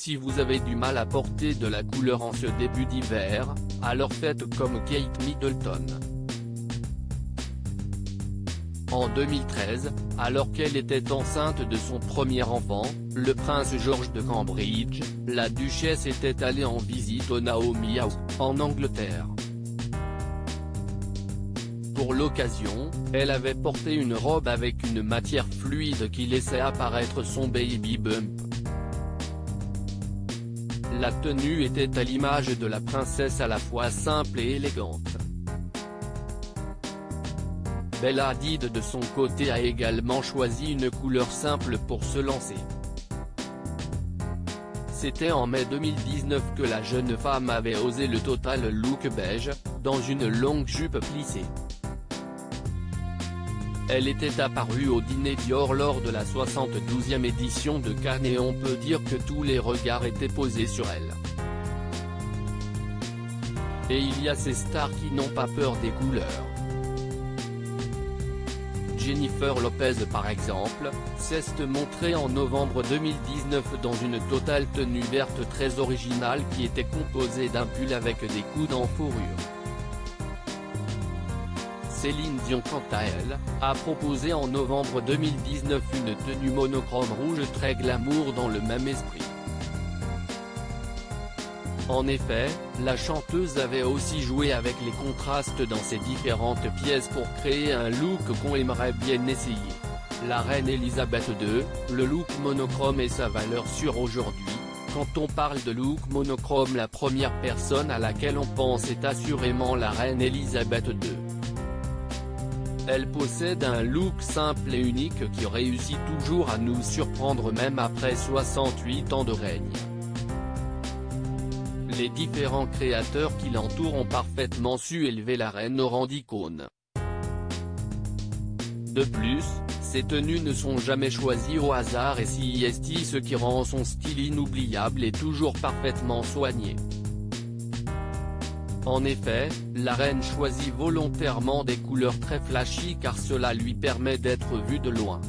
Si vous avez du mal à porter de la couleur en ce début d'hiver, alors faites comme Kate Middleton. En 2013, alors qu'elle était enceinte de son premier enfant, le prince George de Cambridge, la duchesse était allée en visite au Naomi House, en Angleterre. Pour l'occasion, elle avait porté une robe avec une matière fluide qui laissait apparaître son baby bump. La tenue était à l'image de la princesse à la fois simple et élégante. Bella Hadid de son côté a également choisi une couleur simple pour se lancer. C'était en mai 2019 que la jeune femme avait osé le total look beige, dans une longue jupe plissée. Elle était apparue au dîner Dior lors de la 72e édition de Cannes et on peut dire que tous les regards étaient posés sur elle. Et il y a ces stars qui n'ont pas peur des couleurs. Jennifer Lopez par exemple, s'est montrée en novembre 2019 dans une totale tenue verte très originale qui était composée d'un pull avec des coudes en fourrure. Céline Dion quant à elle, a proposé en novembre 2019 une tenue monochrome rouge très glamour dans le même esprit. En effet, la chanteuse avait aussi joué avec les contrastes dans ses différentes pièces pour créer un look qu'on aimerait bien essayer. La reine Elisabeth II, le look monochrome est sa valeur sûre aujourd'hui. Quand on parle de look monochrome, la première personne à laquelle on pense est assurément la reine Elisabeth II. Elle possède un look simple et unique qui réussit toujours à nous surprendre même après 68 ans de règne. Les différents créateurs qui l'entourent ont parfaitement su élever la reine au rang d'icône. De plus, ses tenues ne sont jamais choisies au hasard et c'est ce qui rend son style inoubliable et toujours parfaitement soigné. En effet, la reine choisit volontairement des couleurs très flashy car cela lui permet d'être vue de loin.